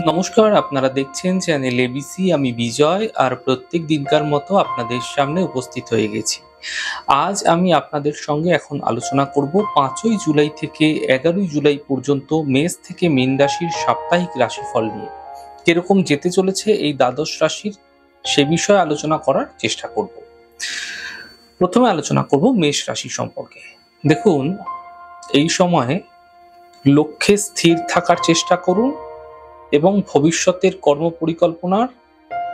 নমস্কার, আপনারা দেখছেন চ্যানেল এবিসি। আমি বিজয়, আর প্রত্যেক দিনকার মতো আপনাদের সামনে উপস্থিত হয়ে গেছি। আজ আমি আপনাদের সঙ্গে এখন আলোচনা করব 5ই জুলাই থেকে 11ই জুলাই পর্যন্ত মেষ থেকে মীন রাশির সাপ্তাহিক রাশিফল নিয়ে। কিরকম যেতে চলেছে এই দ্বাদশ রাশির, সে বিষয়ে আলোচনা করার চেষ্টা করব। প্রথমে আলোচনা করব মেষ রাশি সম্পর্কে। দেখুন, এই সময়ে লক্ষ্যে স্থির থাকার চেষ্টা করুন এবং ভবিষ্যতের কর্ম পরিকল্পনার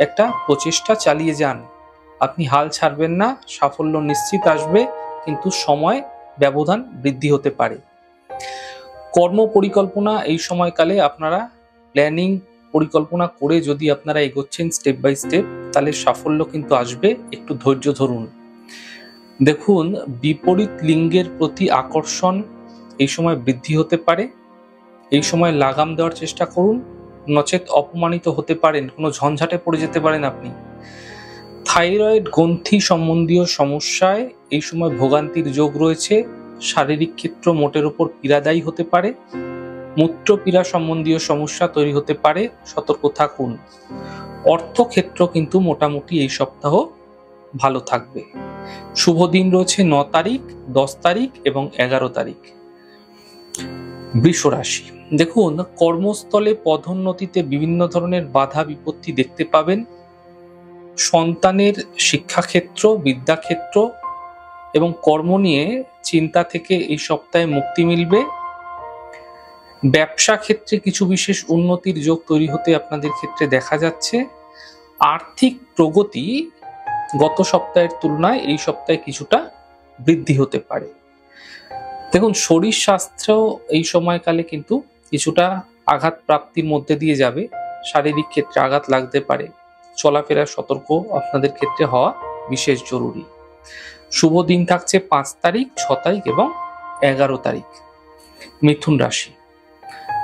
একটা প্রচেষ্টা চালিয়ে যান। আপনি হাল ছাড়বেন না, সাফল্য নিশ্চিত আসবে, কিন্তু সময় ব্যবধান বৃদ্ধি হতে পারে। কর্ম পরিকল্পনা এই সময়কালে আপনারা প্ল্যানিং পরিকল্পনা করে যদি আপনারা এগোচ্ছেন স্টেপ বাই স্টেপ, তাহলে সাফল্য কিন্তু আসবে। একটু ধৈর্য ধরুন। দেখুন, বিপরীত লিঙ্গের প্রতি আকর্ষণ এই সময় বৃদ্ধি হতে পারে। এই সময় লাগাম দেওয়ার চেষ্টা করুন, নচেত অপমানিত হতে পারেন, কোনো ঝঞ্ঝাটে পড়ে যেতে পারেন আপনি। থাইরয়েড গ্রন্থি সম্বন্ধীয় সমস্যায় এই সময় ভোগান্তির যোগ রয়েছে। শারীরিক ক্ষেত্র মোটের উপর পীড়াদায়ী হতে পারে। মূত্রপীড়া সম্বন্ধীয় সমস্যা তৈরি হতে পারে, সতর্ক থাকুন। অর্থক্ষেত্র কিন্তু মোটামুটি এই সপ্তাহ ভালো থাকবে। শুভ দিন রয়েছে 9 তারিখ, 10 তারিখ এবং 11 তারিখ। বৃষ রাশি, দেখুন, কর্মস্থলে পদোন্নতিতে বিভিন্ন ধরনের বাধা বিপত্তি দেখতে পাবেন। সন্তানের শিক্ষাক্ষেত্র, বিদ্যাক্ষেত্র এবং কর্ম নিয়ে চিন্তা থেকে এই সপ্তাহে মুক্তি মিলবে। ব্যবসা ক্ষেত্রে কিছু বিশেষ উন্নতির যোগ তৈরি হতে আপনাদের ক্ষেত্রে দেখা যাচ্ছে। আর্থিক প্রগতি গত সপ্তাহের তুলনায় এই সপ্তাহে কিছুটা বৃদ্ধি হতে পারে। দেখুন, শরীর স্বাস্থ্য এই সময়কালে কিন্তু কিছুটা আঘাত প্রাপ্তির মধ্যে দিয়ে যাবে। শারীরিক ক্ষেত্রে আঘাত লাগতে পারে। চলাফেরার সতর্ক আপনাদের ক্ষেত্রে হওয়া বিশেষ জরুরি। শুভ দিন থাকছে 5 তারিখ, 6 তারিখ এবং 11 তারিখ। মিথুন রাশি,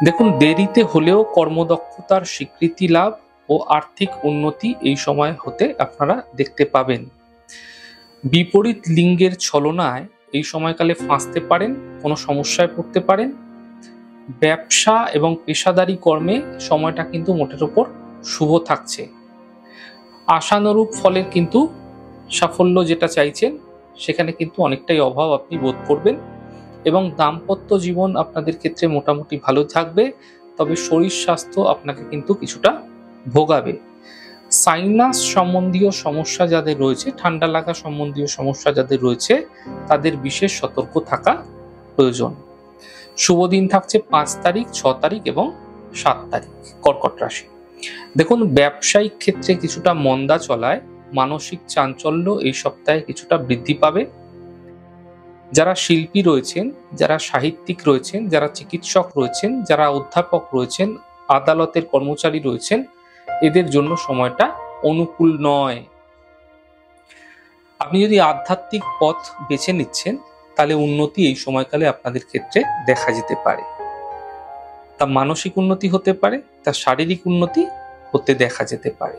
দেখুন, দেরিতে হলেও কর্মদক্ষতার স্বীকৃতি লাভ ও আর্থিক উন্নতি এই সময় হতে আপনারা দেখতে পাবেন। বিপরীত লিঙ্গের ছলনায় এই সময়কালে ফাঁসতে পারেন, কোনো সমস্যায় পড়তে পারেন। ব্যবসা এবং পেশাদারি কর্মে সময়টা কিন্তু মোটের উপর শুভ থাকছে। আশানুরূপ ফলের কিন্তু সাফল্য যেটা চাইছেন সেখানে কিন্তু অনেকটাই অভাব আপনি বোধ করবেন। এবং দাম্পত্য জীবন আপনাদের ক্ষেত্রে মোটামুটি ভালো থাকবে, তবে শরীর স্বাস্থ্য আপনাকে কিন্তু কিছুটা ভোগাবে। সাইনাস সম্বন্ধীয় সমস্যা যাদের রয়েছে, ঠান্ডা লাগা সম্বন্ধীয় সমস্যা যাদের রয়েছে, তাদের বিশেষ সতর্ক থাকা প্রয়োজন। শুভ দিন থাকছে 5 তারিখ, 6 তারিখ এবং 7 তারিখ। কর্কট রাশি, দেখুন, ব্যবসায়িক ক্ষেত্রে কিছুটা মন্দা চলায় মানসিক চাঞ্চল্য এই সপ্তাহে কিছুটা বৃদ্ধি পাবে। যারা শিল্পী রয়েছেন, যারা সাহিত্যিক রয়েছেন, যারা চিকিৎসক রয়েছেন, যারা অধ্যাপক রয়েছেন, আদালতের কর্মচারী রয়েছেন, এদের জন্য সময়টা অনুকূল নয়। আপনি যদি আধ্যাত্মিক পথ বেছে নিচ্ছেন, তাহলে উন্নতি এই সময়কালে আপনাদের ক্ষেত্রে দেখা যেতে পারে। তা মানসিক উন্নতি হতে পারে, তা শারীরিক উন্নতি হতে দেখা যেতে পারে।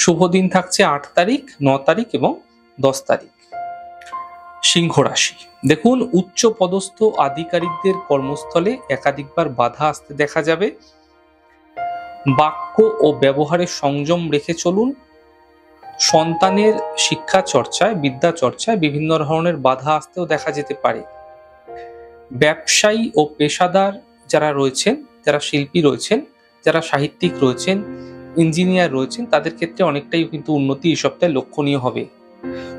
শুভ দিন থাকছে 8 তারিখ, 9 তারিখ এবং 10 তারিখ। সিংহ রাশি, দেখুন, উচ্চ পদস্থ আধিকারিকদের কর্মস্থলে একাধিকবার বাধা আসতে দেখা যাবে। বাক্য ও ব্যবহারে সংযম রেখে চলুন। সন্তানের শিক্ষা চর্চায়, বিদ্যা চর্চায় বিভিন্ন ধরনের বাধা আসতেও দেখা যেতে পারে। ব্যবসায়ী ও পেশাদার যারা রয়েছেন, যারা শিল্পী রয়েছেন, যারা সাহিত্যিক রয়েছেন, ইঞ্জিনিয়ার রয়েছেন, তাদের ক্ষেত্রে অনেকটাই কিন্তু উন্নতি এই সপ্তাহে লক্ষণীয় হবে।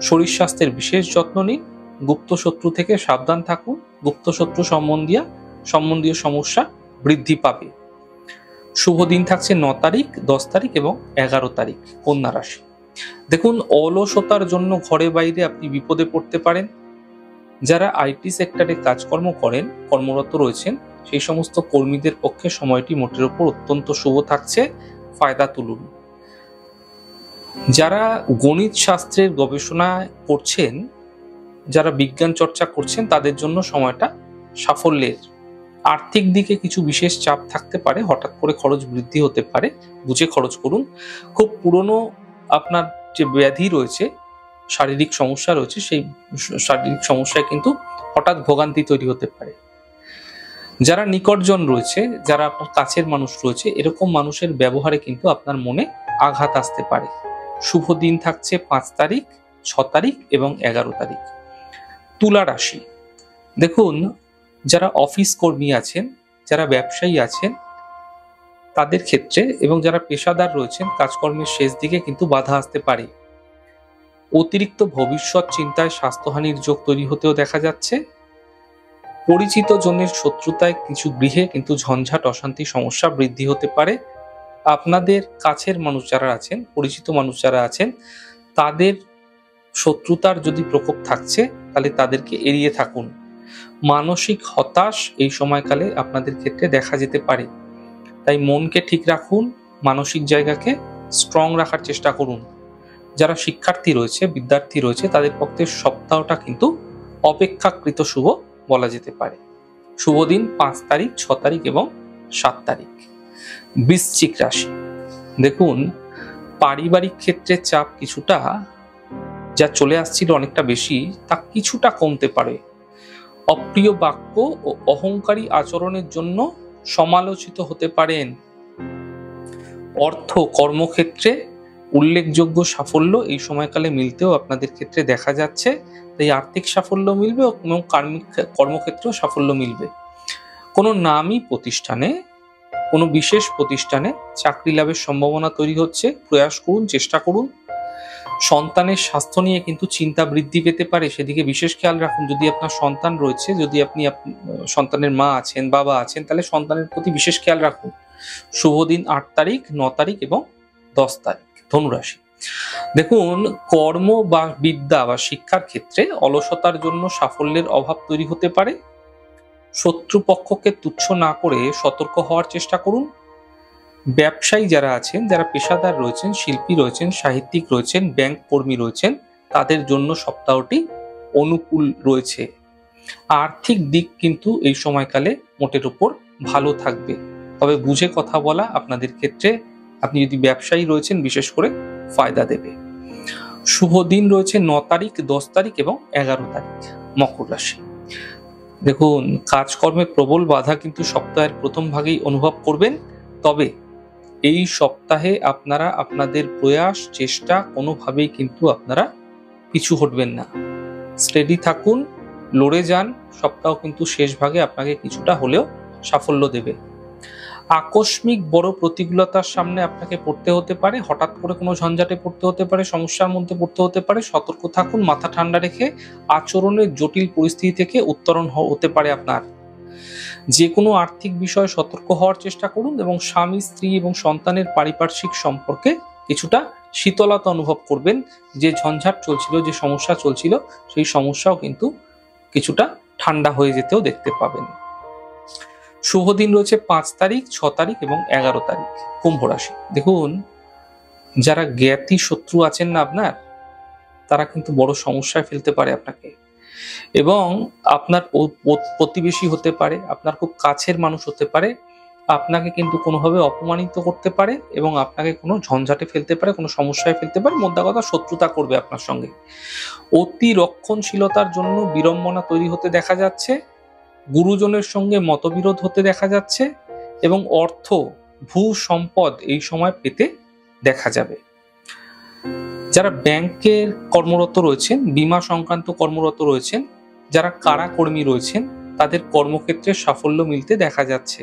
শরীর স্বাস্থ্যের বিশেষ যত্ন নিন। গুপ্ত শত্রু থেকে সাবধান থাকুন। গুপ্ত শত্রু সম্বন্ধীয় সমস্যা বৃদ্ধি পাবে। শুভ দিন থাকছে 9 তারিখ, 10 তারিখ এবং 11 তারিখ। কন্যা রাশি, দেখুন, অলসতার জন্য ঘরে বাইরে আপনি বিপদে পড়তে পারেন। যারা আইটি সেক্টরে কাজকর্ম করেন, কর্মরত রয়েছেন, সেই সমস্ত কর্মীদের পক্ষে সময়টি মোটের উপর অত্যন্ত শুভ থাকছে। ফায়দা তুলুন। যারা গণিত শাস্ত্রের গবেষণা করছেন, যারা বিজ্ঞান চর্চা করছেন, তাদের জন্য সময়টা সাফল্যের। আর্থিক দিকে কিছু বিশেষ চাপ থাকতে পারে, হঠাৎ করে খরচ বৃদ্ধি হতে পারে, বুঝে খরচ করুন। খুব পুরনো আপনার যে ব্যাধি রয়েছে, শারীরিক সমস্যা রয়েছে, সেই শারীরিক সমস্যায় কিন্তু হঠাৎ ভোগান্তি তৈরি হতে পারে। যারা নিকটজন রয়েছে, যারা আপনার কাছের মানুষ রয়েছে, এরকম মানুষের ব্যবহারে কিন্তু আপনার মনে আঘাত আসতে পারে। শুভ দিন থাকছে 5 তারিখ, 6 তারিখ এবং 11 তারিখ। তুলা রাশি, দেখুন যারা অফিস কর্মী আছেন, যারা ব্যবসায়ী আছেন তাদের ক্ষেত্রে এবং যারা পেশাদার রয়েছেন কাজকর্মের শেষ দিকে কিন্তু বাধা আসতে পারে। অতিরিক্ত ভবিষ্যৎ চিন্তায় স্বাস্থ্যহানির যোগ তৈরি হতেও দেখা যাচ্ছে। পরিচিত জনের শত্রুতায় কিছু গৃহে কিন্তু ঝঞ্ঝাট, অশান্তি, সমস্যা বৃদ্ধি হতে পারে। আপনাদের কাছের মানুষ যারা আছেন, পরিচিত মানুষ যারা আছেন, তাদের শত্রুতার যদি প্রকোপ থাকছে তাহলে তাদেরকে এড়িয়ে থাকুন। মানসিক হতাশ এই সময়কালে আপনাদের ক্ষেত্রে দেখা যেতে পারে, তাই মনকে ঠিক রাখুন, মানসিক জায়গাকে স্ট্রং রাখার চেষ্টা করুন। যারা শিক্ষার্থী রয়েছে, বিদ্যার্থী রয়েছে, তাদের পক্ষে সপ্তাহটা কিন্তু অপেক্ষাকৃত শুভ বলা যেতে পারে। শুভ দিন 5 তারিখ, 6 তারিখ এবং 7 তারিখ। বৃশ্চিক রাশি, দেখুন পারিবারিক ক্ষেত্রে চাপ কিছুটা যা চলে আসছিল অনেকটা বেশি, তা কিছুটা কমতে পারে। অপ্রিয় বাক্য ও অহংকারী আচরণের জন্য সমালোচিত হতে পারেন। অর্থ কর্মক্ষেত্রে উল্লেখযোগ্য সাফল্য এই সময়কালে মিলতেও আপনাদের ক্ষেত্রে দেখা যাচ্ছে, তাই আর্থিক সাফল্য মিলবে এবং কর্মক্ষেত্রেও সাফল্য মিলবে। কোনো নামী প্রতিষ্ঠানে, কোনো বিশেষ প্রতিষ্ঠানে চাকরি লাভের সম্ভাবনা তৈরি হচ্ছে, প্রয়াস করুন, চেষ্টা করুন। সন্তানের স্বাস্থ্য নিয়ে কিন্তু চিন্তা বৃদ্ধি পেতে পারে, সেদিকে বিশেষ খেয়াল রাখুন। যদি আপনার সন্তান রয়েছে, যদি আপনি সন্তানের মা আছেন, বাবা আছেন, তাহলে সন্তানের প্রতি বিশেষ খেয়াল রাখুন। শুভ দিন 8 তারিখ, 9 তারিখ এবং 10 তারিখ। ধনুরাশি, দেখুন কর্ম বা বিদ্যা বা শিক্ষার ক্ষেত্রে অলসতার জন্য সাফল্যের অভাব তৈরি হতে পারে। শত্রুপক্ষকে তুচ্ছ না করে সতর্ক হওয়ার চেষ্টা করুন। ব্যবসায়ী যারা আছেন, যারা পেশাদার রয়েছেন, শিল্পী রয়েছেন, সাহিত্যিক রয়েছেন, ব্যাংক কর্মী রয়েছেন, তাদের জন্য সপ্তাহটি অনুকূল রয়েছে। আর্থিক দিক কিন্তু এই সময়কালে মোটের উপর ভালো থাকবে, তবে বুঝে কথা বলা আপনাদের ক্ষেত্রে, আপনি যদি ব্যবসায়ী রয়েছেন বিশেষ করে ফায়দা দেবে। শুভ দিন রয়েছে 9 তারিখ, 10 তারিখ এবং 11 তারিখ। মকর রাশি, দেখুন কাজকর্মে প্রবল বাধা কিন্তু সপ্তাহের প্রথম ভাগেই অনুভব করবেন, তবে এই সপ্তাহে আপনারা আপনাদের প্রয়াস, চেষ্টা কোনোভাবেই কিন্তু আপনারা পিছু হটবেন না। স্টেডি থাকুন, লড়ে যান, সপ্তাহ কিন্তু শেষ ভাগে আপনাকে কিছুটা হলেও সাফল্য দেবে। আকস্মিক বড় প্রতিকূলতার সামনে আপনাকে পড়তে হতে পারে, হঠাৎ করে কোনো ঝঞ্ঝাটে পড়তে হতে পারে, সমস্যার মধ্যে পড়তে হতে পারে। সতর্ক থাকুন, মাথা ঠান্ডা রেখে। আচরণের জটিল পরিস্থিতি থেকে উত্তরণ হতে পারে আপনার। যে কোনো আর্থিক বিষয়ে সতর্ক হওয়ার চেষ্টা করুন এবং স্বামী, স্ত্রী এবং সন্তানের পারিপার্শ্বিক সম্পর্কে কিছুটা শীতলতা অনুভব করবেন। যে ঝঞ্ঝাট চলছিল, যে সমস্যা চলছিল, সেই সমস্যাও কিন্তু কিছুটা ঠান্ডা হয়ে যেতেও দেখতে পাবেন। শুভ দিন রয়েছে 5 তারিখ, 6 তারিখ এবং 11 তারিখ। কুম্ভ রাশি, দেখুন যারা জ্ঞাতি শত্রু আছেন না আপনার, তারা কিন্তু বড় সমস্যায় ফেলতে পারে আপনাকে, এবং আপনার প্রতিবেশী হতে পারে, আপনার খুব কাছের মানুষ হতে পারে, আপনাকে কিন্তু কোনোভাবে অপমানিত করতে পারে এবং আপনাকে কোনো ঝঞ্ঝাটে ফেলতে পারে, কোনো সমস্যায় ফেলতে পারে। মোদ্দা কথা শত্রুতা করবে আপনার সঙ্গে। অতি রক্ষণশীলতার জন্য বিড়ম্বনা তৈরি হতে দেখা যাচ্ছে। গুরুজনের সঙ্গে মতবিরোধ হতে দেখা যাচ্ছে এবং অর্থ, ভূ সম্পদ এই সময় পেতে দেখা যাবে। যারা ব্যাংকের কর্মরত রয়েছেন, বীমা সংক্রান্ত কর্মরত রয়েছেন, যারা কারা কর্মী রয়েছেন, তাদের কর্মক্ষেত্রে সাফল্য মিলতে দেখা যাচ্ছে।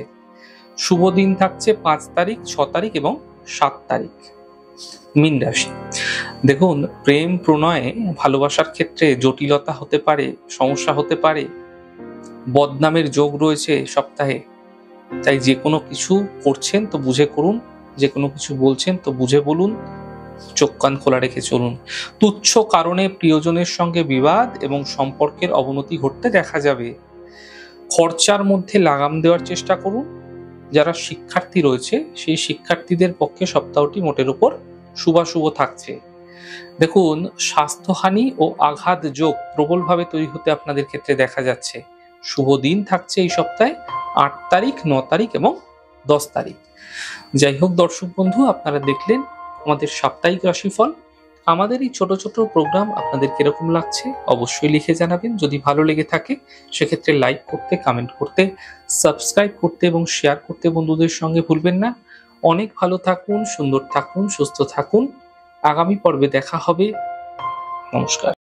শুভ দিন থাকছে 5 তারিখ, 6 তারিখ এবং 7 তারিখ। মীন রাশি, দেখুন প্রেম প্রণয়ে, ভালোবাসার ক্ষেত্রে জটিলতা হতে পারে, সমস্যা হতে পারে। বদনামের যোগ রয়েছে সপ্তাহে, তাই যে কোনো কিছু করছেন তো বুঝে করুন, যে কোনো কিছু বলছেন তো বুঝে বলুন, চোখ কান খোলা রেখে চলুন। তুচ্ছ কারণে প্রিয়জনের সঙ্গে বিবাদ এবং সম্পর্কের অবনতি ঘটতে দেখা যাবে। খরচার মধ্যে লাগাম দেওয়ার চেষ্টা করুন। যারা শিক্ষার্থী রয়েছে, সেই শিক্ষার্থীদের পক্ষে সপ্তাহটি মোটের উপর শুভাশুভ থাকছে। দেখুন স্বাস্থ্যহানি ও আঘাত যোগ প্রবলভাবে তৈরি হতে আপনাদের ক্ষেত্রে দেখা যাচ্ছে। শুভ দিন থাকছে এই সপ্তাহে 8 তারিখ, 9 তারিখ এবং 10 তারিখ। যাই হোক দর্শক বন্ধু, আপনারা দেখলেন আমাদের সাপ্তাহিক রাশিফল। আমাদের এই ছোট ছোট প্রোগ্রাম আপনাদের কিরকম লাগছে অবশ্যই লিখে জানাবেন। যদি ভালো লেগে থাকে সেক্ষেত্রে লাইক করতে, কমেন্ট করতে, সাবস্ক্রাইব করতে এবং শেয়ার করতে বন্ধুদের সঙ্গে ভুলবেন না। অনেক ভালো থাকুন, সুন্দর থাকুন, সুস্থ থাকুন। আগামী পর্বে দেখা হবে। নমস্কার।